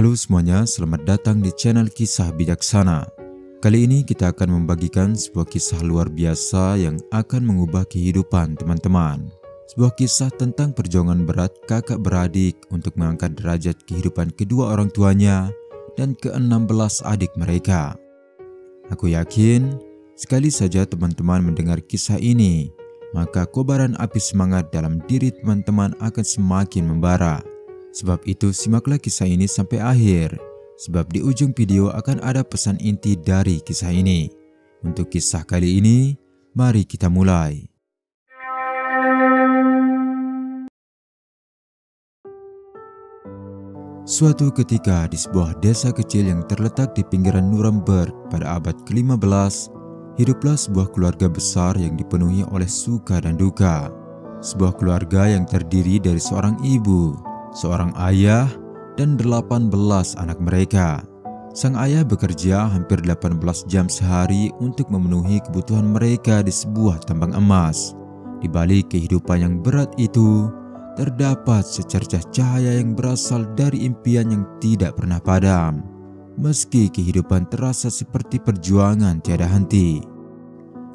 Halo semuanya, selamat datang di channel Kisah Bijaksana. Kali ini kita akan membagikan sebuah kisah luar biasa yang akan mengubah kehidupan teman-teman. Sebuah kisah tentang perjuangan berat kakak beradik untuk mengangkat derajat kehidupan kedua orang tuanya dan ke-16 adik mereka. Aku yakin, sekali saja teman-teman mendengar kisah ini, maka kobaran api semangat dalam diri teman-teman akan semakin membara. Sebab itu simaklah kisah ini sampai akhir, sebab di ujung video akan ada pesan inti dari kisah ini. Untuk kisah kali ini, mari kita mulai. Suatu ketika di sebuah desa kecil yang terletak di pinggiran Nuremberg pada abad ke-15, hiduplah sebuah keluarga besar yang dipenuhi oleh suka dan duka. Sebuah keluarga yang terdiri dari seorang ibu, seorang ayah, dan 18 anak mereka. Sang ayah bekerja hampir 18 jam sehari untuk memenuhi kebutuhan mereka di sebuah tambang emas. Di balik kehidupan yang berat itu, terdapat secercah cahaya yang berasal dari impian yang tidak pernah padam. Meski kehidupan terasa seperti perjuangan tiada henti.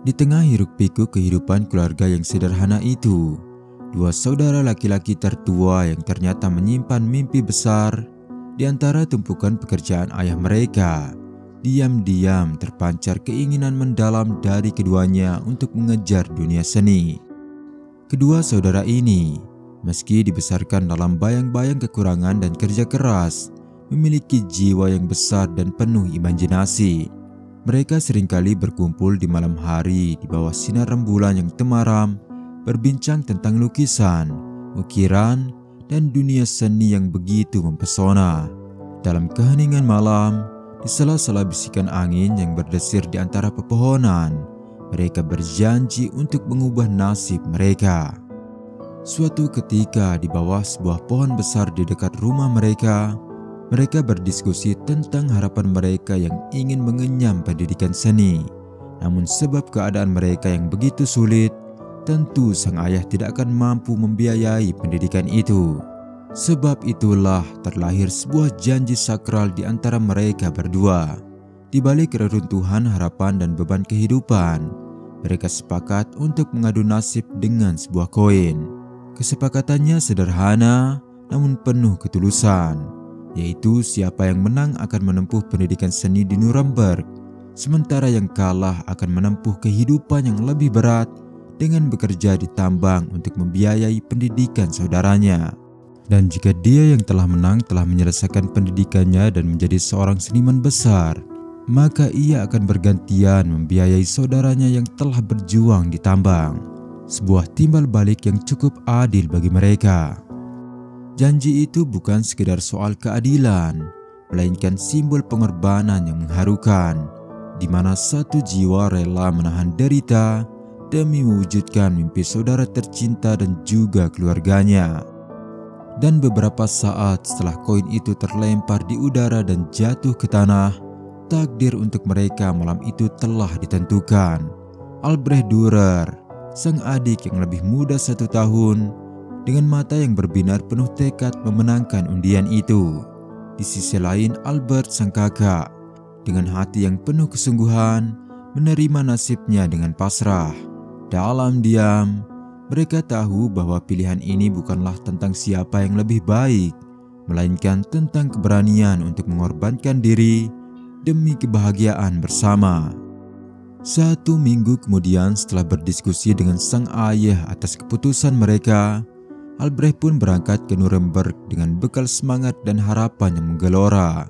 Di tengah hiruk-pikuk kehidupan keluarga yang sederhana itu, dua saudara laki-laki tertua yang ternyata menyimpan mimpi besar di antara tumpukan pekerjaan ayah mereka. Diam-diam terpancar keinginan mendalam dari keduanya untuk mengejar dunia seni. Kedua saudara ini, meski dibesarkan dalam bayang-bayang kekurangan dan kerja keras, memiliki jiwa yang besar dan penuh imajinasi. Mereka seringkali berkumpul di malam hari di bawah sinar rembulan yang temaram, berbincang tentang lukisan, ukiran, dan dunia seni yang begitu mempesona. Dalam keheningan malam, di sela-sela bisikan angin yang berdesir di antara pepohonan, mereka berjanji untuk mengubah nasib mereka. Suatu ketika di bawah sebuah pohon besar di dekat rumah mereka berdiskusi tentang harapan mereka yang ingin mengenyam pendidikan seni. Namun sebab keadaan mereka yang begitu sulit, tentu sang ayah tidak akan mampu membiayai pendidikan itu. Sebab itulah terlahir sebuah janji sakral di antara mereka berdua. Di balik reruntuhan harapan dan beban kehidupan, mereka sepakat untuk mengadu nasib dengan sebuah koin. Kesepakatannya sederhana namun penuh ketulusan, yaitu siapa yang menang akan menempuh pendidikan seni di Nuremberg, sementara yang kalah akan menempuh kehidupan yang lebih berat dengan bekerja di tambang untuk membiayai pendidikan saudaranya. Dan jika dia yang telah menang telah menyelesaikan pendidikannya dan menjadi seorang seniman besar, maka ia akan bergantian membiayai saudaranya yang telah berjuang di tambang. Sebuah timbal balik yang cukup adil bagi mereka. Janji itu bukan sekedar soal keadilan, melainkan simbol pengorbanan yang mengharukan, di mana satu jiwa rela menahan derita demi mewujudkan mimpi saudara tercinta dan juga keluarganya. Dan beberapa saat setelah koin itu terlempar di udara dan jatuh ke tanah, takdir untuk mereka malam itu telah ditentukan. Albrecht Dürer, sang adik yang lebih muda 1 tahun, dengan mata yang berbinar penuh tekad memenangkan undian itu. Di sisi lain Albert sang kakak, dengan hati yang penuh kesungguhan, menerima nasibnya dengan pasrah. Dalam diam, mereka tahu bahwa pilihan ini bukanlah tentang siapa yang lebih baik, melainkan tentang keberanian untuk mengorbankan diri demi kebahagiaan bersama. 1 minggu kemudian setelah berdiskusi dengan sang ayah atas keputusan mereka, Albrecht pun berangkat ke Nuremberg dengan bekal semangat dan harapan yang menggelora.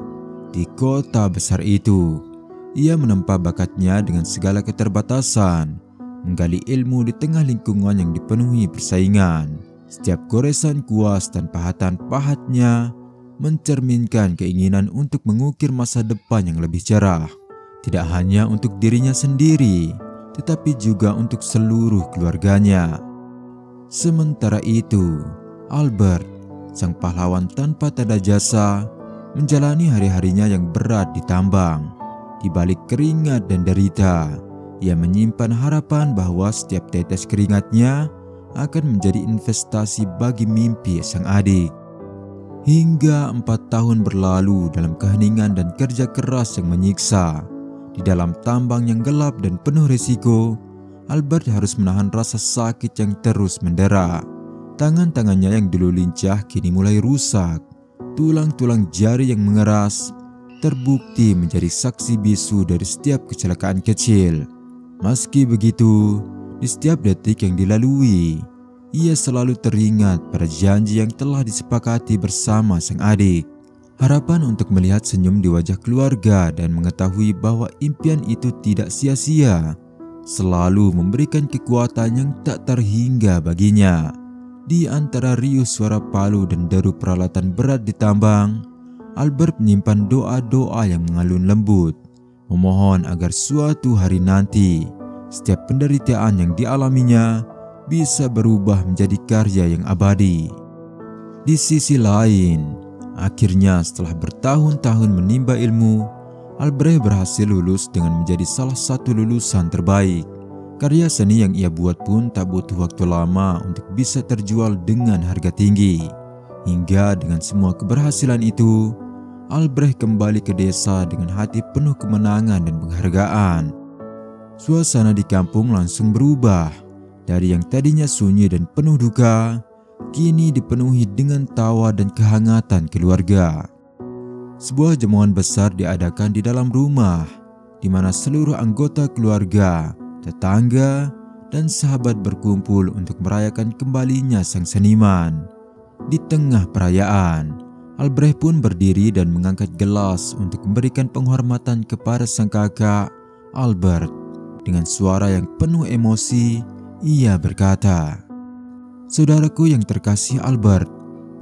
Di kota besar itu, ia menempa bakatnya dengan segala keterbatasan, menggali ilmu di tengah lingkungan yang dipenuhi persaingan. Setiap goresan kuas dan pahatan-pahatnya mencerminkan keinginan untuk mengukir masa depan yang lebih cerah. Tidak hanya untuk dirinya sendiri, tetapi juga untuk seluruh keluarganya. Sementara itu, Albert, sang pahlawan tanpa tanda jasa, menjalani hari-harinya yang berat di tambang. Di balik keringat dan derita, ia menyimpan harapan bahwa setiap tetes keringatnya akan menjadi investasi bagi mimpi sang adik. Hingga 4 tahun berlalu dalam keheningan dan kerja keras yang menyiksa. Di dalam tambang yang gelap dan penuh risiko, Albert harus menahan rasa sakit yang terus mendera. Tangan-tangannya yang dulu lincah kini mulai rusak. Tulang-tulang jari yang mengeras terbukti menjadi saksi bisu dari setiap kecelakaan kecil. Meski begitu, di setiap detik yang dilalui, ia selalu teringat pada janji yang telah disepakati bersama sang adik. Harapan untuk melihat senyum di wajah keluarga dan mengetahui bahwa impian itu tidak sia-sia selalu memberikan kekuatan yang tak terhingga baginya. Di antara riuh suara palu dan deru peralatan berat di tambang, Albert menyimpan doa-doa yang mengalun lembut, memohon agar suatu hari nanti setiap penderitaan yang dialaminya bisa berubah menjadi karya yang abadi. Di sisi lain, akhirnya setelah bertahun-tahun menimba ilmu, Albert berhasil lulus dengan menjadi salah satu lulusan terbaik. Karya seni yang ia buat pun tak butuh waktu lama untuk bisa terjual dengan harga tinggi. Hingga dengan semua keberhasilan itu, Albert kembali ke desa dengan hati penuh kemenangan dan penghargaan. Suasana di kampung langsung berubah. Dari yang tadinya sunyi dan penuh duka, kini dipenuhi dengan tawa dan kehangatan keluarga. Sebuah jamuan besar diadakan di dalam rumah, di mana seluruh anggota keluarga, tetangga, dan sahabat berkumpul untuk merayakan kembalinya sang seniman. Di tengah perayaan, Albert pun berdiri dan mengangkat gelas untuk memberikan penghormatan kepada sang kakak, Albert. Dengan suara yang penuh emosi, ia berkata, "Saudaraku yang terkasih Albert,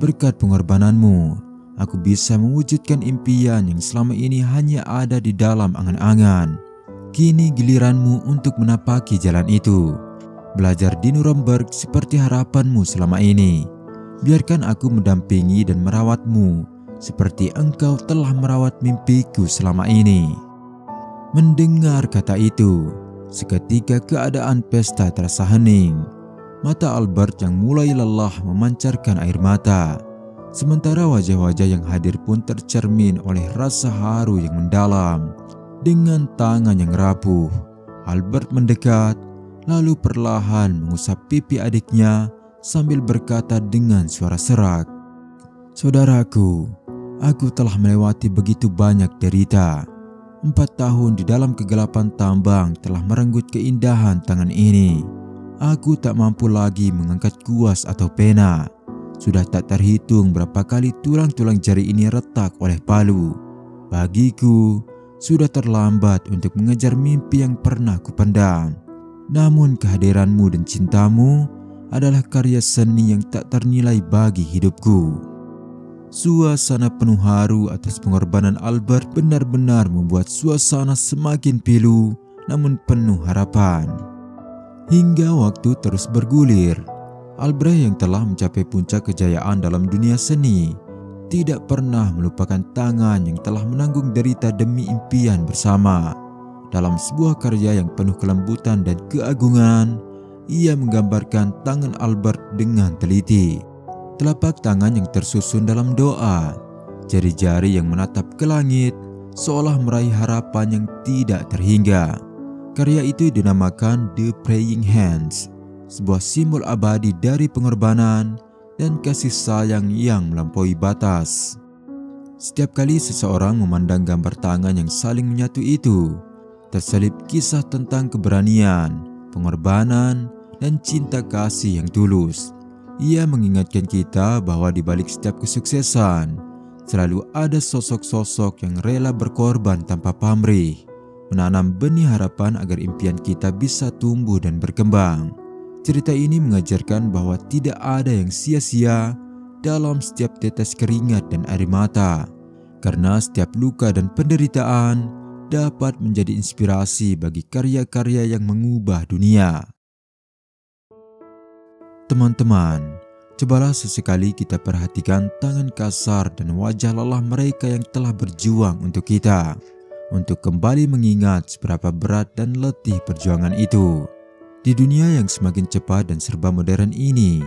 berkat pengorbananmu, aku bisa mewujudkan impian yang selama ini hanya ada di dalam angan-angan. Kini giliranmu untuk menapaki jalan itu. Belajar di Nuremberg seperti harapanmu selama ini. Biarkan aku mendampingi dan merawatmu seperti engkau telah merawat mimpiku selama ini." Mendengar kata itu, seketika keadaan pesta terasa hening. Mata Albert yang mulai lelah memancarkan air mata. Sementara wajah-wajah yang hadir pun tercermin oleh rasa haru yang mendalam. Dengan tangan yang rapuh, Albert mendekat, lalu perlahan mengusap pipi adiknya sambil berkata dengan suara serak, "Saudaraku, aku telah melewati begitu banyak derita. 4 tahun di dalam kegelapan tambang telah merenggut keindahan tangan ini. Aku tak mampu lagi mengangkat kuas atau pena. Sudah tak terhitung berapa kali tulang-tulang jari ini retak oleh palu. Bagiku, sudah terlambat untuk mengejar mimpi yang pernah kupendam. Namun kehadiranmu dan cintamu adalah karya seni yang tak ternilai bagi hidupku." Suasana penuh haru atas pengorbanan Albert benar-benar membuat suasana semakin pilu namun penuh harapan. Hingga waktu terus bergulir, Albert yang telah mencapai puncak kejayaan dalam dunia seni tidak pernah melupakan tangan yang telah menanggung derita demi impian bersama. Dalam sebuah karya yang penuh kelembutan dan keagungan, ia menggambarkan tangan Albert dengan teliti. Telapak tangan yang tersusun dalam doa, jari-jari yang menatap ke langit seolah meraih harapan yang tidak terhingga. Karya itu dinamakan The Praying Hands, sebuah simbol abadi dari pengorbanan dan kasih sayang yang melampaui batas. Setiap kali seseorang memandang gambar tangan yang saling menyatu itu, terselip kisah tentang keberanian, pengorbanan, dan cinta kasih yang tulus. Ia mengingatkan kita bahwa di balik setiap kesuksesan, selalu ada sosok-sosok yang rela berkorban tanpa pamrih, menanam benih harapan agar impian kita bisa tumbuh dan berkembang. Cerita ini mengajarkan bahwa tidak ada yang sia-sia dalam setiap tetes keringat dan air mata, karena setiap luka dan penderitaan dapat menjadi inspirasi bagi karya-karya yang mengubah dunia. Teman-teman, cobalah sesekali kita perhatikan tangan kasar dan wajah lelah mereka yang telah berjuang untuk kita, untuk kembali mengingat seberapa berat dan letih perjuangan itu. Di dunia yang semakin cepat dan serba modern ini,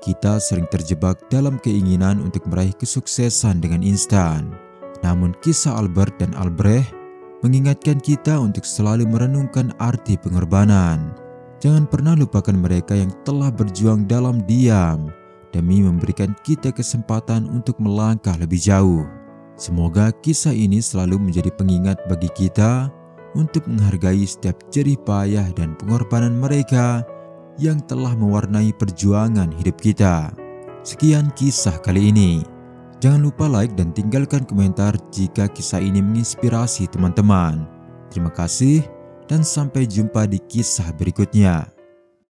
Kita sering terjebak dalam keinginan untuk meraih kesuksesan dengan instan. Namun kisah Albert dan Albrecht mengingatkan kita untuk selalu merenungkan arti pengorbanan. Jangan pernah lupakan mereka yang telah berjuang dalam diam demi memberikan kita kesempatan untuk melangkah lebih jauh. Semoga kisah ini selalu menjadi pengingat bagi kita untuk menghargai setiap jerih payah dan pengorbanan mereka yang telah mewarnai perjuangan hidup kita. Sekian kisah kali ini. Jangan lupa like dan tinggalkan komentar jika kisah ini menginspirasi teman-teman. Terima kasih dan sampai jumpa di kisah berikutnya.